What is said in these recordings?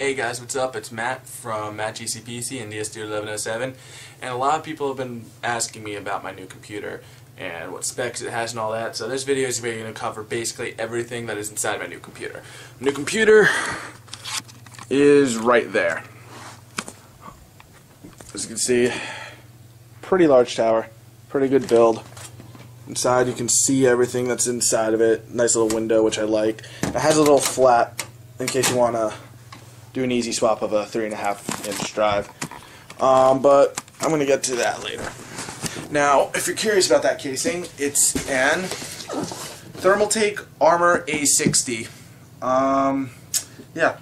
Hey guys, what's up? It's Matt from MattGCPC and DS21107, and a lot of people have been asking me about my new computer and what specs it has and all that. So this video is really going to cover basically everything that is inside my new computer. New computer is right there. As you can see, pretty large tower, pretty good build. Inside you can see everything that's inside of it. Nice little window, which I like. It has a little flap in case you want to do an easy swap of a 3.5-inch drive. But I'm going to get to that later. Now, if you're curious about that casing, it's an Thermaltake Armor A60. Yeah.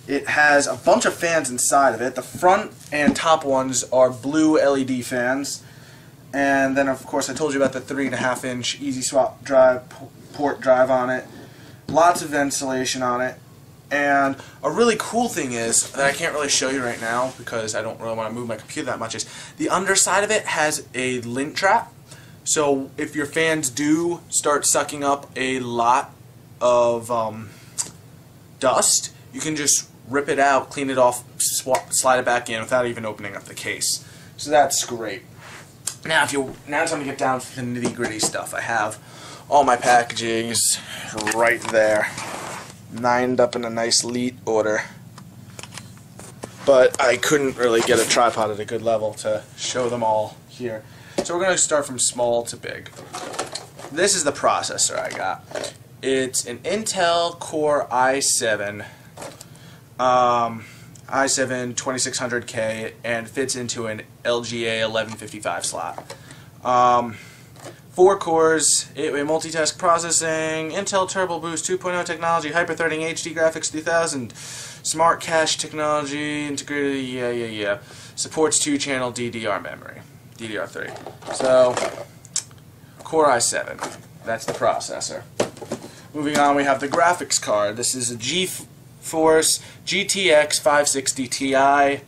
It has a bunch of fans inside of it. The front and top ones are blue LED fans. And then, of course, I told you about the 3.5-inch easy swap drive, port drive on it. Lots of ventilation on it. And a really cool thing is, that I can't really show you right now because I don't really want to move my computer that much, is the underside of it has a lint trap. So if your fans do start sucking up a lot of dust, you can just rip it out, clean it off, slide it back in without even opening up the case. So that's great. Now it's time to get down to the nitty-gritty stuff. I have all my packaging is right there, lined up in a nice neat order, but I couldn't really get a tripod at a good level to show them all here. So we're going to start from small to big. This is the processor I got. It's an Intel Core i7 2600K, and fits into an LGA 1155 slot. 4 cores, 8-way multitask processing, Intel Turbo Boost 2.0 technology, hyper-threading HD graphics 2000, smart cache technology, integrated, supports 2-channel DDR memory, DDR3. So, Core i7, that's the processor. Moving on, we have the graphics card. This is a GeForce GTX 560 Ti.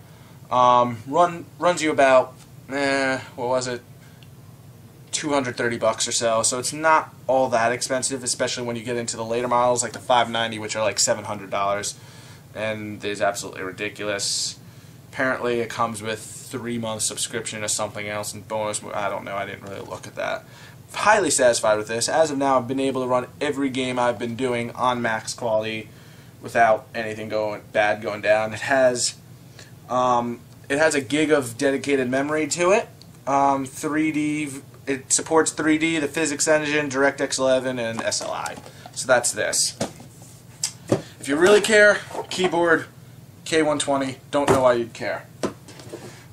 Runs you about, what was it? $230 or so. So it's not all that expensive, especially when you get into the later models like the 590, which are like $700, and is absolutely ridiculous. Apparently, it comes with 3-month subscription or something else and bonus. I don't know. I didn't really look at that. Highly satisfied with this. As of now, I've been able to run every game I've been doing on max quality without anything going down. It has a gig of dedicated memory to it. 3D. It supports 3D, the physics engine, DirectX 11, and SLI. So that's this. If you really care, keyboard, K120. Don't know why you'd care.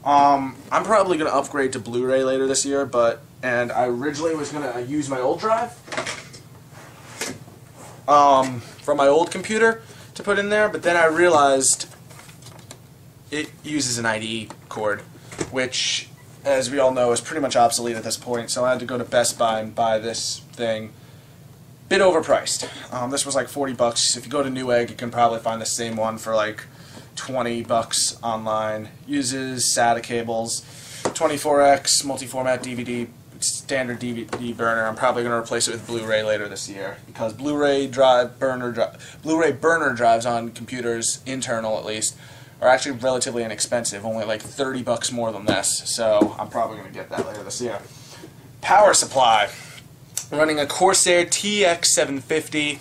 I'm probably going to upgrade to Blu-ray later this year, and I originally was going to use my old drive from my old computer to put in there, but then I realized it uses an IDE cord, which, as we all know, is pretty much obsolete at this point, so I had to go to Best Buy and buy this thing. Bit overpriced. This was like $40. If you go to Newegg, you can probably find the same one for like $20 online. Uses SATA cables, 24x multi-format DVD, standard DVD burner. I'm probably going to replace it with Blu-ray later this year, because Blu-ray burner drives on computers, internal at least, are actually relatively inexpensive, only like $30 more than this, so I'm probably going to get that later this year. Power supply. Running a Corsair TX750.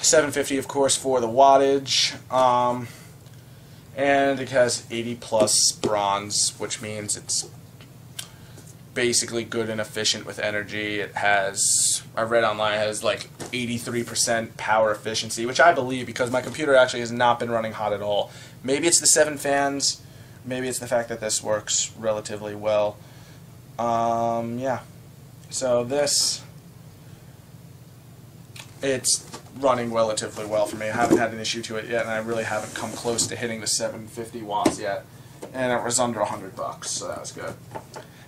750, of course, for the wattage. And it has 80+ bronze, which means it's basically good and efficient with energy. It has, I read online, it has like 83% power efficiency, which I believe because my computer actually has not been running hot at all. Maybe it's the 7 fans, maybe it's the fact that this works relatively well. Yeah. So this, it's running relatively well for me. I haven't had an issue to it yet, and I really haven't come close to hitting the 750 watts yet. And it was under $100, so that was good.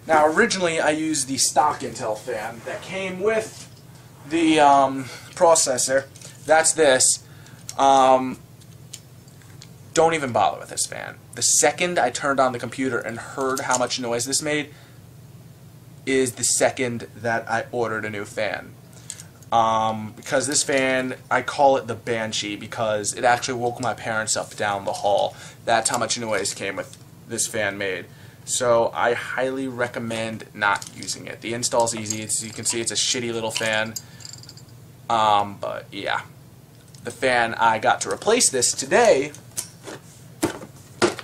Now, originally I used the stock Intel fan that came with the processor. That's this. Don't even bother with this fan. The second I turned on the computer and heard how much noise this made is the second that I ordered a new fan. because this fan, I call it the Banshee because it actually woke my parents up down the hall. That's how much noise came with this fan made. So I highly recommend not using it. The install's easy. You can see it's a shitty little fan. But yeah, the fan I got to replace this today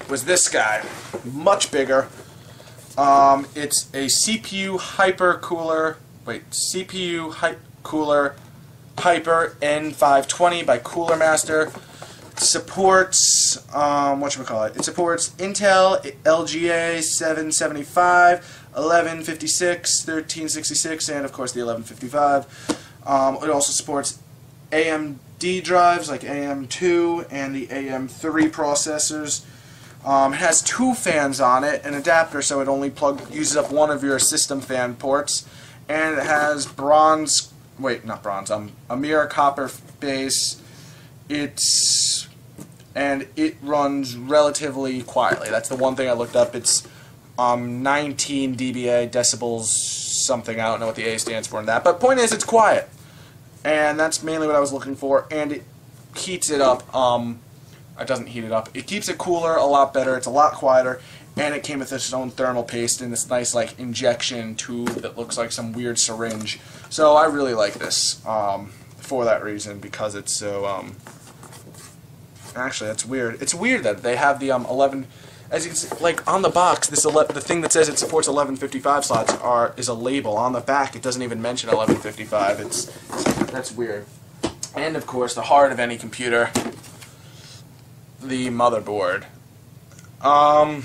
was this guy, much bigger. It's a CPU hypercooler. CPU cooler Hyper N520 by Cooler Master. Supports whatchamacallit. It supports Intel LGA 775, 1156, 1366, and of course the 1155. It also supports AMD drives like AM2 and the AM3 processors. It has two fans on it, an adapter so it only uses up one of your system fan ports, and it has a mirror copper base. It runs relatively quietly. That's the one thing I looked up. It's 19 dBA, decibels, something. I don't know what the A stands for in that. But point is, it's quiet. And that's mainly what I was looking for. And it heats it up. It doesn't heat it up. It keeps it cooler a lot better. It's a lot quieter. And it came with its own thermal paste and this nice like injection tube that looks like some weird syringe. So I really like this for that reason, because it's so... Actually, that's weird. It's weird that they have the 11... As you can see, like on the box, the thing that says it supports 1155 slots is a label. On the back, it doesn't even mention 1155. That's weird. And of course, the heart of any computer, the motherboard. So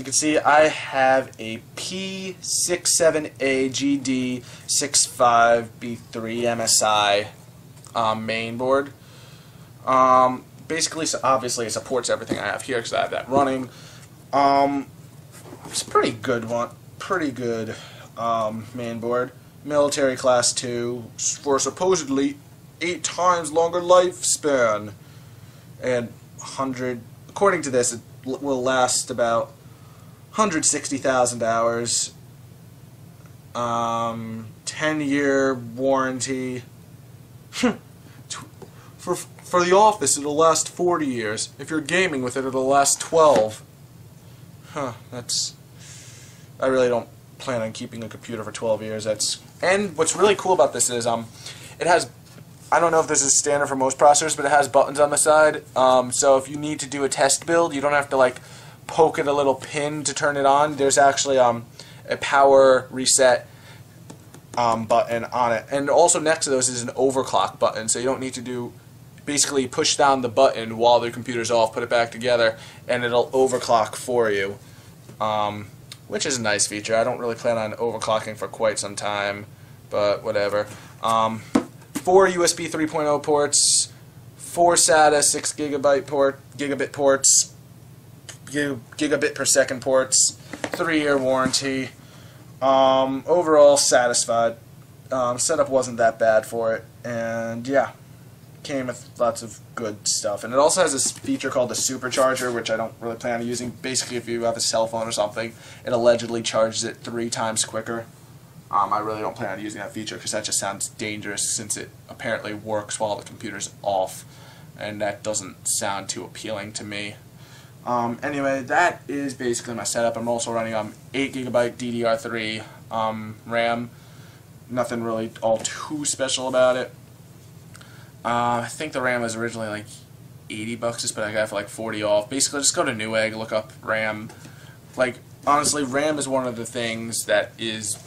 you can see I have a P67AGD65B3 MSI main board. Basically, so obviously it supports everything I have here because I have that running. It's a pretty good one. Pretty good main board. Military class 2 for supposedly 8 times longer lifespan. And according to this, it will last about 160,000 hours. 10-year warranty. For the office, it'll last 40 years. If you're gaming with it, it'll last 12. I really don't plan on keeping a computer for 12 years. And what's really cool about this is, it has, I don't know if this is standard for most processors, but it has buttons on the side. So if you need to do a test build, you don't have to like poke at a little pin to turn it on. There's actually a power reset button on it. And also next to those is an overclock button, so you don't need to basically push down the button while the computer's off, put it back together, and it'll overclock for you, which is a nice feature. I don't really plan on overclocking for quite some time, but whatever. 4 USB 3.0 ports, 4 SATA 6 gigabit ports, gigabit per second ports, 3-year warranty. Overall satisfied. Setup wasn't that bad for it, and yeah, came with lots of good stuff. And it also has this feature called the supercharger, which I don't really plan on using. Basically, if you have a cell phone or something, it allegedly charges it 3 times quicker. I really don't plan on using that feature because that just sounds dangerous, since it apparently works while the computer's off, and that doesn't sound too appealing to me. Anyway, that is basically my setup. I'm also running 8GB DDR3 RAM. Nothing really all too special about it. I think the RAM was originally like $80, but I got it for like 40 off. Basically, just go to Newegg, look up RAM. Like, honestly, RAM is one of the things that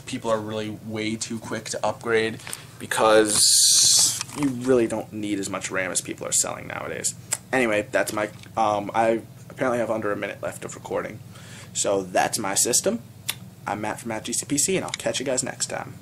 people are really way too quick to upgrade, because you really don't need as much RAM as people are selling nowadays. Anyway, that's my, I apparently have under a minute left of recording. So that's my system. I'm Matt from GCPC, and I'll catch you guys next time.